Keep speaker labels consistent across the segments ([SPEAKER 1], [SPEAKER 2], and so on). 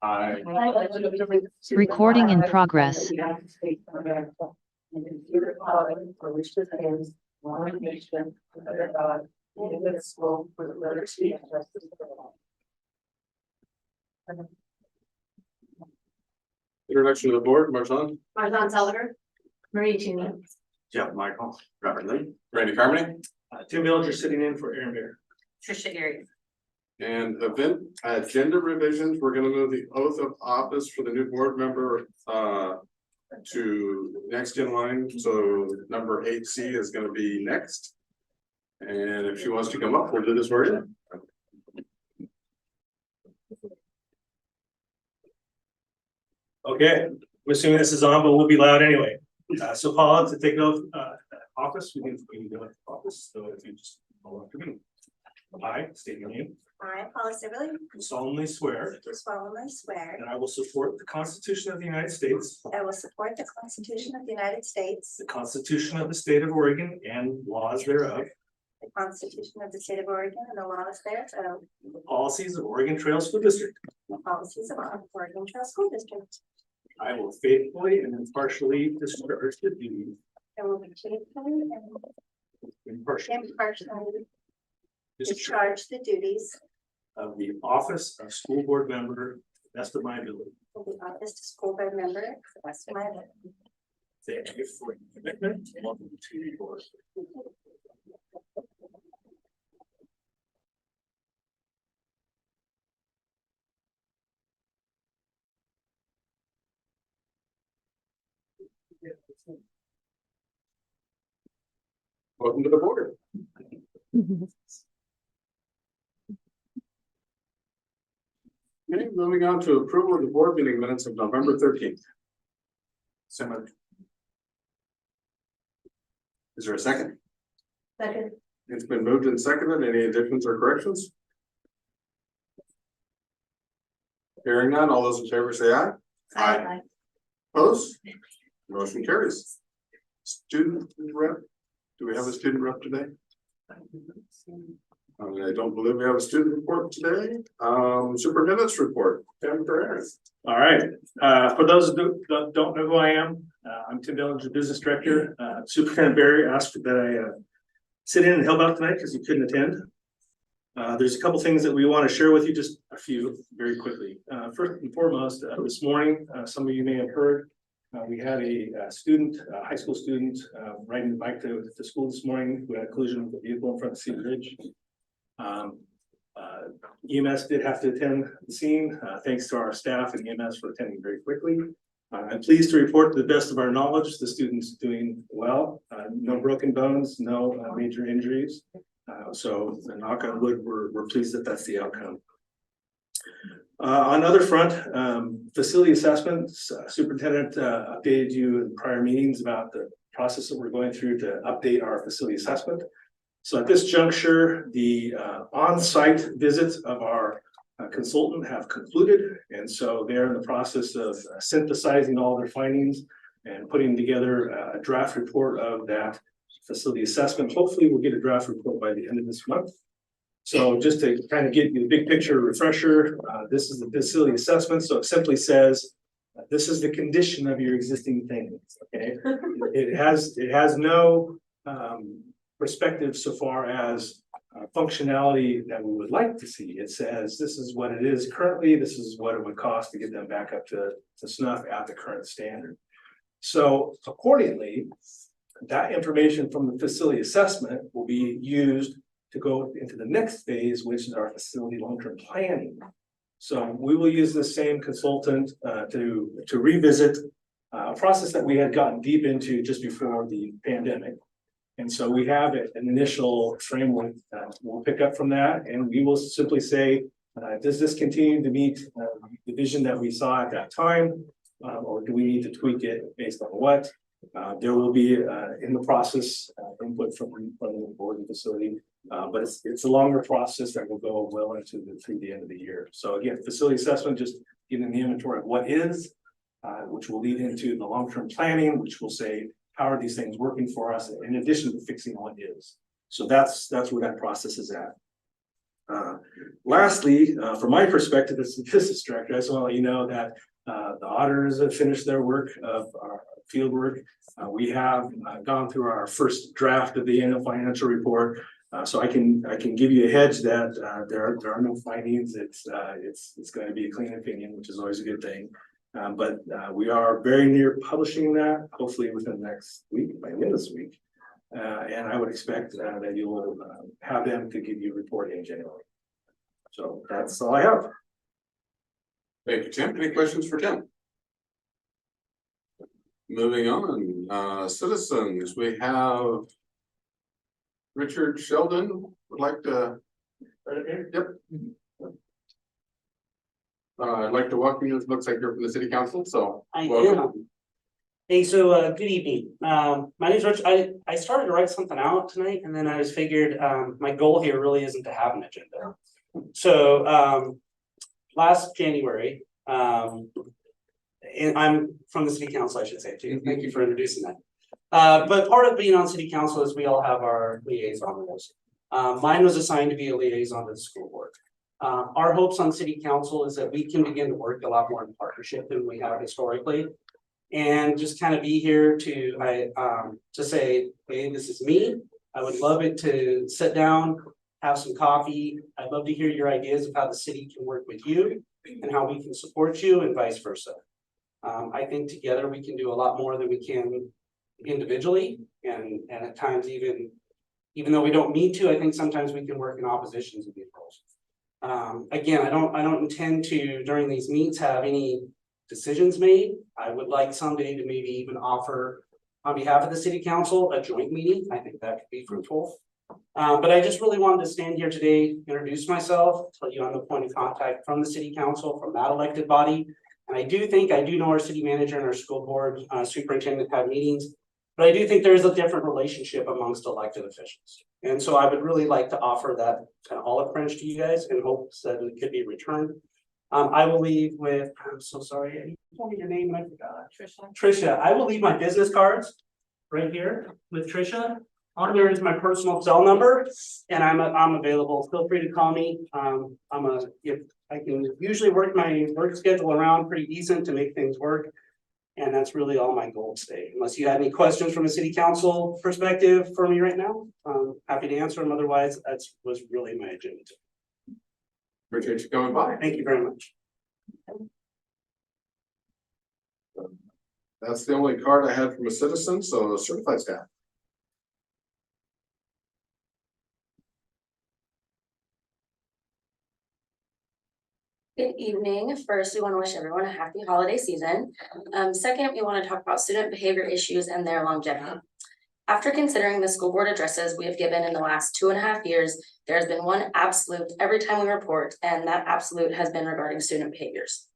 [SPEAKER 1] I
[SPEAKER 2] Recording in progress.
[SPEAKER 3] For which the stands one nation under God, indivisible, with liberty and justice for all.
[SPEAKER 1] Introduction to the board, Marjan,
[SPEAKER 4] Marjan Selliger. Marie Cheney.
[SPEAKER 1] Jeff Michael, Robert Lee, Randy Carmody,
[SPEAKER 5] Tim Villager sitting in for Aaron Bear.
[SPEAKER 4] Trisha Gary.
[SPEAKER 1] and event agenda revisions. We're gonna move the oath of office for the new board member to next in line. So number 8C is gonna be next. And if she wants to come up, we'll do this for you.
[SPEAKER 5] Okay, I'm assuming this is on, but we'll be loud anyway. So Paula, to take oath office, we can go into office. So if you just follow after me. I state your name.
[SPEAKER 6] I, Paula Sibley,
[SPEAKER 5] Do solemnly swear
[SPEAKER 6] do solemnly swear
[SPEAKER 5] that I will support the Constitution of the United States,
[SPEAKER 6] that I will support the Constitution of the United States,
[SPEAKER 5] the Constitution of the State of Oregon, and laws thereof,
[SPEAKER 6] the Constitution of the State of Oregon and the laws thereof,
[SPEAKER 5] the policies of Oregon Trail School District.
[SPEAKER 6] the policies of our Oregon Trail School District.
[SPEAKER 5] I will faithfully and impartially discharge the duties
[SPEAKER 6] I will be faithfully and
[SPEAKER 5] impartially
[SPEAKER 6] discharge the duties
[SPEAKER 5] of the office of school board member to the best of my ability.
[SPEAKER 6] of the office of school board member to the best of my ability.
[SPEAKER 5] Thank you for your commitment. Welcome to your board.
[SPEAKER 1] Welcome to the board. Okay, moving on to approval of the board meeting minutes of November 13th. Is there a second?
[SPEAKER 4] Second.
[SPEAKER 1] It's been moved and seconded. Any additions or corrections? Hearing none, all those in favor say aye.
[SPEAKER 4] Aye.
[SPEAKER 1] Opposed? Motion carries. Student rep, do we have a student rep today? I don't believe we have a student report today. Superintendent's report, Tim Ferrer.
[SPEAKER 5] All right, for those who don't know who I am, I'm Tim Villager, Business Director. Superintendent Barry asked that I sit in and help out tonight because he couldn't attend. There's a couple things that we want to share with you, just a few very quickly. First and foremost, this morning, some of you may have heard, we had a student, high school student, riding the bike to school this morning who had a collision with a vehicle in front of Cedar Ridge. EMS did have to attend the scene. Thanks to our staff and EMS for attending very quickly. I'm pleased to report, to the best of our knowledge, the student's doing well. No broken bones, no major injuries. So knock on wood, we're pleased that that's the outcome. On the other front, facility assessments, superintendent updated you in prior meetings about the process that we're going through to update our facility assessment. So at this juncture, the on-site visits of our consultant have concluded. And so they're in the process of synthesizing all their findings and putting together a draft report of that facility assessment. Hopefully we'll get a draft report by the end of this month. So just to kind of give you the big picture refresher, this is the facility assessment. So it simply says, this is the condition of your existing things, okay? It has no perspective so far as functionality that we would like to see. It says, this is what it is currently, this is what it would cost to get them back up to snuff at the current standard. So accordingly, that information from the facility assessment will be used to go into the next phase, which is our facility long-term planning. So we will use the same consultant to revisit a process that we had gotten deep into just before the pandemic. And so we have an initial framework that we'll pick up from that, and we will simply say, does this continue to meet the vision that we saw at that time, or do we need to tweak it based on what? There will be in the process input from the board and facility, but it's a longer process that will go well into through the end of the year. So again, facility assessment, just getting the inventory of what is, which will lead into the long-term planning, which will say, how are these things working for us in addition to fixing what is? So that's where that process is at. Lastly, from my perspective as the business director, I just want to let you know that the auditors have finished their work of our field work. We have gone through our first draft of the annual financial report. So I can give you a hedge that there are no findings. It's going to be a clean opinion, which is always a good thing. But we are very near publishing that, hopefully within the next week, by the end of this week. And I would expect that you will have them to give you a report in January. So that's all I have.
[SPEAKER 1] Thank you, Tim. Any questions for Tim? Moving on, citizens, we have Richard Sheldon would like to. Yep. I'd like to welcome you. It looks like you're from the city council, so.
[SPEAKER 7] I
[SPEAKER 1] welcome.
[SPEAKER 7] am. Hey, so good evening. My name is Rich. I started to write something out tonight, and then I just figured my goal here really isn't to have an agenda. So last January, and I'm from the city council, I should say too. Thank you for introducing that. But part of being on city council is we all have our liaison roles. Mine was assigned to be a liaison to the school board. Our hopes on city council is that we can begin to work a lot more in partnership than we have historically. And just kind of be here to say, hey, this is me. I would love it to sit down, have some coffee. I'd love to hear your ideas of how the city can work with you and how we can support you and vice versa. I think together we can do a lot more than we can individually, and at times even though we don't need to, I think sometimes we can work in oppositions of these roles. Again, I don't intend to during these meets have any decisions made. I would like someday to maybe even offer on behalf of the city council a joint meeting. I think that could be fruitful. But I just really wanted to stand here today, introduce myself, tell you I'm the point of contact from the city council, from that elected body. And I do know our city manager and our school board superintendent have meetings, but I do think there is a different relationship amongst elected officials. And so I would really like to offer that kind of olive branch to you guys in hopes that it could be returned. I will leave with, I'm so sorry, you told me your name and I forgot. Trisha. I will leave my business cards right here with Trisha. On there is my personal cell number, and I'm available. Feel free to call me. I can usually work my work schedule around pretty decent to make things work. And that's really all my goal today. Unless you have any questions from a city council perspective for me right now, I'm happy to answer them. Otherwise, that's was really my agenda.
[SPEAKER 1] Appreciate you coming by.
[SPEAKER 7] Thank you very much.
[SPEAKER 1] That's the only card I had from a citizen, so certified staff.
[SPEAKER 6] Good evening. First, we want to wish everyone a happy holiday season. Second, we want to talk about student behavior issues and their longevity. After considering the school board addresses we have given in the last 2.5 years, there has been one absolute every time we report, and that absolute has been regarding student behaviors.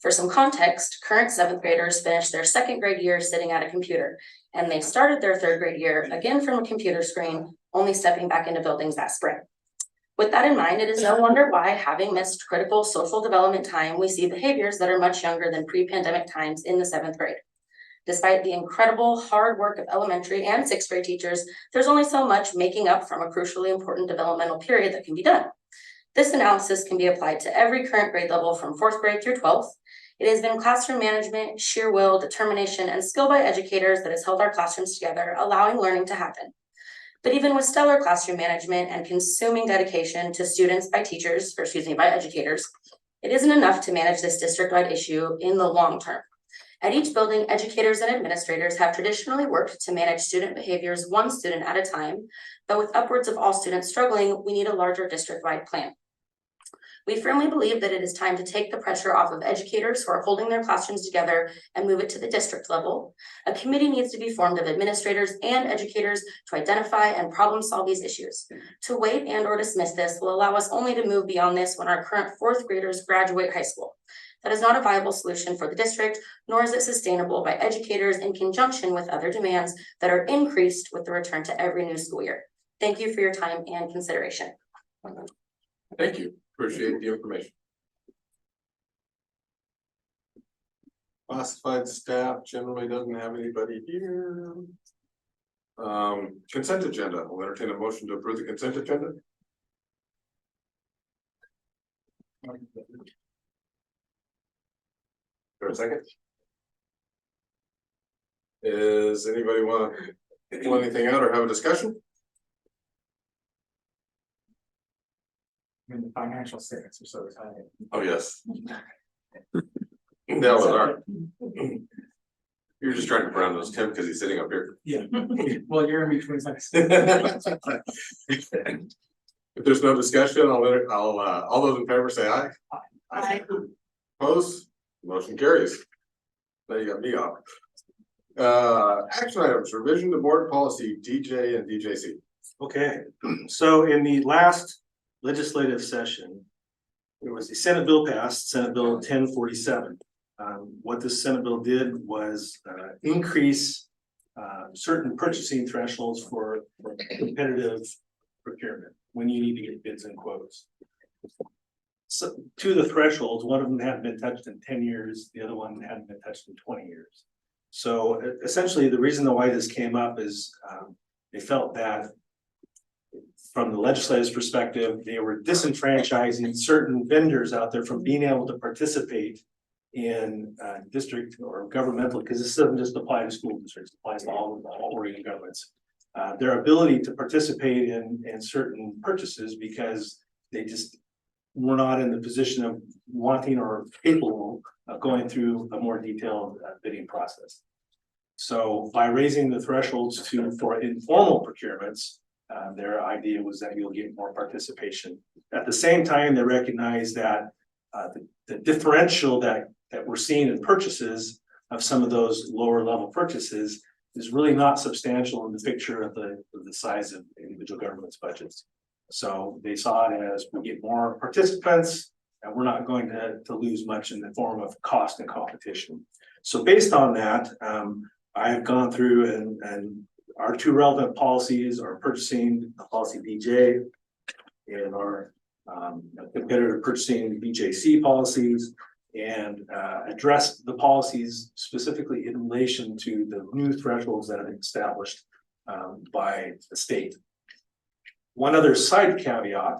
[SPEAKER 6] For some context, current 7th graders finished their 2nd grade year sitting at a computer, and they started their 3rd grade year again from a computer screen, only stepping back into buildings that spring. With that in mind, it is no wonder why, having missed critical social development time, we see behaviors that are much younger than pre-pandemic times in the 7th grade. Despite the incredible hard work of elementary and 6th grade teachers, there's only so much making up from a crucially important developmental period that can be done. This analysis can be applied to every current grade level from 4th grade through 12th. It has been classroom management, sheer will, determination, and skill by educators that has held our classrooms together, allowing learning to happen. But even with stellar classroom management and consuming dedication to students by educators, it isn't enough to manage this district-wide issue in the long term. At each building, educators and administrators have traditionally worked to manage student behaviors one student at a time, but with upwards of all students struggling, we need a larger district-wide plan. We firmly believe that it is time to take the pressure off of educators who are holding their classrooms together and move it to the district level. A committee needs to be formed of administrators and educators to identify and problem solve these issues. To wait and or dismiss this will allow us only to move beyond this when our current 4th graders graduate high school. That is not a viable solution for the district, nor is it sustainable by educators in conjunction with other demands that are increased with the return to every new school year. Thank you for your time and consideration.
[SPEAKER 1] Thank you. Appreciate the information. Classified staff generally doesn't have anybody here. Consent agenda. We'll entertain a motion to approve the consent agenda. For a second. Is anybody want to pull anything out or have a discussion?
[SPEAKER 5] I mean, the financial statements are so tight.
[SPEAKER 1] Oh, yes. That was our. You're just trying to brown those Tim because he's sitting up here.
[SPEAKER 5] Yeah, well, you're in between us.
[SPEAKER 1] If there's no discussion, all those in favor say aye.
[SPEAKER 4] Aye.
[SPEAKER 1] Opposed, motion carries. Now you got me off. Action items, revision to board policy DJ and DJC.
[SPEAKER 5] Okay, so in the last legislative session, there was the Senate bill passed, Senate Bill 1047. What this Senate bill did was increase certain purchasing thresholds for competitive procurement, when you need to get bids and quotes. So to the thresholds, one of them hadn't been touched in 10 years, the other one hadn't been touched in 20 years. So essentially, the reason why this came up is they felt that from the legislature's perspective, they were disenfranchising certain vendors out there from being able to participate in district or governmental, because this doesn't just apply to school districts, it applies to all Oregon governments. Their ability to participate in certain purchases because they just were not in the position of wanting or capable of going through a more detailed bidding process. So by raising the thresholds for informal procurements, their idea was that you'll get more participation. At the same time, they recognize that the differential that we're seeing in purchases of some of those lower level purchases is really not substantial in the picture of the size of individual government's budgets. So they saw it as we get more participants and we're not going to lose much in the form of cost and competition. So based on that, I have gone through and our two relevant policies are purchasing policy DJ and our competitive purchasing BJC policies, and addressed the policies specifically in relation to the new thresholds that have been established by the state. One other side caveat,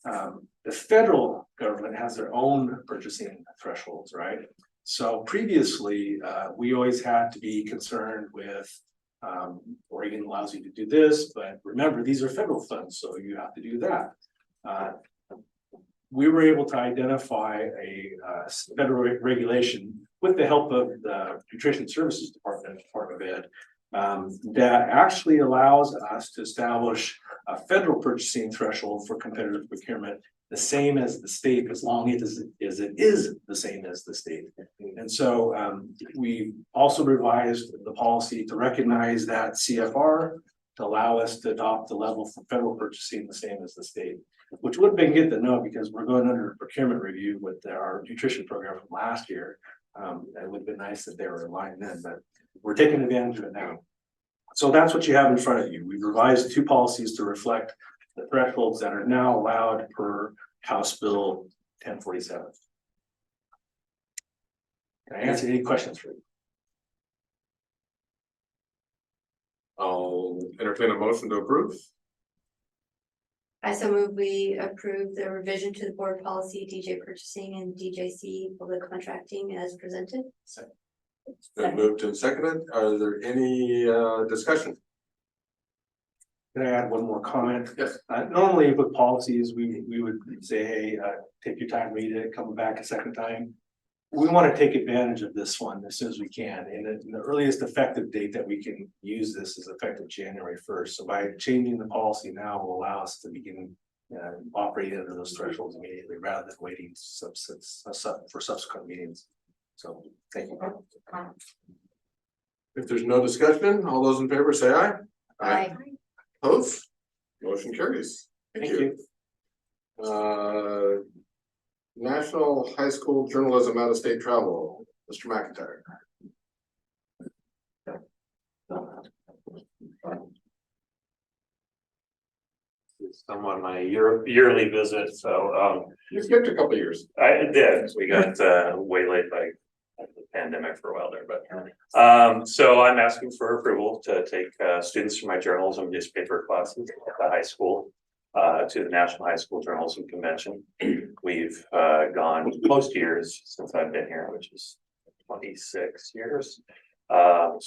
[SPEAKER 5] the federal government has their own purchasing thresholds, right? So previously, we always had to be concerned with Oregon allows you to do this, but remember, these are federal funds, so you have to do that. We were able to identify a federal regulation with the help of the Nutrition Services Department of Ed that actually allows us to establish a federal purchasing threshold for competitive procurement, the same as the state, as long as it is the same as the state. And so we also revised the policy to recognize that CFR to allow us to adopt the level for federal purchasing the same as the state, which would have been good to know because we're going under procurement review with our nutrition program from last year. It would have been nice if they were in line then, but we're taking advantage of it now. So that's what you have in front of you. We've revised two policies to reflect the thresholds that are now allowed per House Bill 1047. Can I answer any questions for you?
[SPEAKER 1] I'll entertain a motion to approve.
[SPEAKER 4] I so move we approve the revision to the board policy, DJ purchasing and DJC public contracting as presented.
[SPEAKER 1] It's been moved and seconded. Are there any discussion?
[SPEAKER 5] Can I add one more comment?
[SPEAKER 1] Yes.
[SPEAKER 5] Normally with policies, we would say, hey, take your time, read it, come back a second time. We want to take advantage of this one as soon as we can. And the earliest effective date that we can use this is effective January 1st. So by changing the policy now will allow us to begin operating under those thresholds immediately rather than waiting for subsequent meetings. So thank you.
[SPEAKER 1] If there's no discussion, all those in favor say aye.
[SPEAKER 4] Aye.
[SPEAKER 1] Opposed? Motion carries.
[SPEAKER 5] Thank you.
[SPEAKER 1] National High School Journalism Out of State Travel, Mr. McIntyre.
[SPEAKER 8] I'm on my yearly visit, so
[SPEAKER 1] You skipped a couple of years.
[SPEAKER 8] I did. We got way late by the pandemic for a while there, but so I'm asking for approval to take students from my journalism newspaper classes at the high school to the National High School Journalism Convention. We we've gone most years since I've been here, which is 26 years. The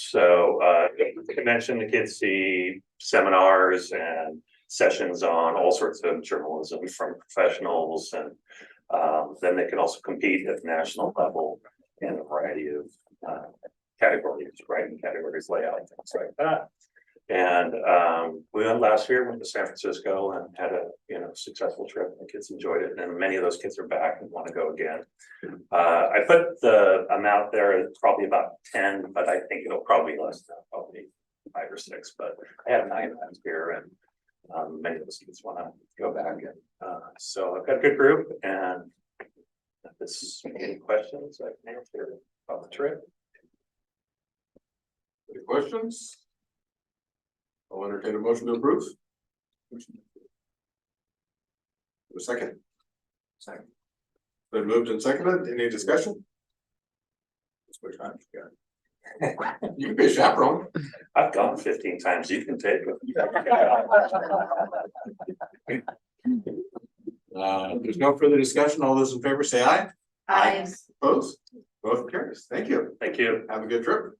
[SPEAKER 8] convention, the kids see seminars and sessions on all sorts of journalism from professionals, and then they can also compete at the national level in a variety of categories, writing categories, layout, things like that. And we went last year, went to San Francisco and had a successful trip. The kids enjoyed it, and many of those kids are back and want to go again. I put the amount there, it's probably about 10, but I think it'll probably be less than that, probably 5 or 6. But I have 9 times here, and many of those kids want to go back. And so I've got a good group, and if there's any questions, I can answer about the trip.
[SPEAKER 1] Any questions? I'll entertain a motion to approve. A second. Second. Been moved and seconded. Any discussion? Which time you got? You can be a chaperone.
[SPEAKER 8] I've gone 15 times. You can take it.
[SPEAKER 1] There's no further discussion. All those in favor say aye.
[SPEAKER 4] Aye.
[SPEAKER 1] Opposed? Motion carries. Thank you.
[SPEAKER 8] Thank you.
[SPEAKER 1] Have a good trip.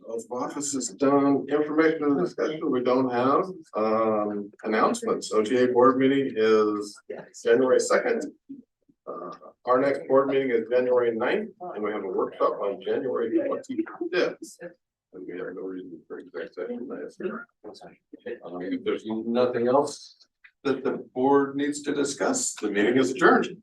[SPEAKER 1] Oath of office is done. Information and discussion, we don't have announcements. OTA board meeting is January 2nd. Our next board meeting is January 9th, and we have a workshop on January 25th. And we have no reason for exec session. If there's nothing else that the board needs to discuss, the meeting is adjourned.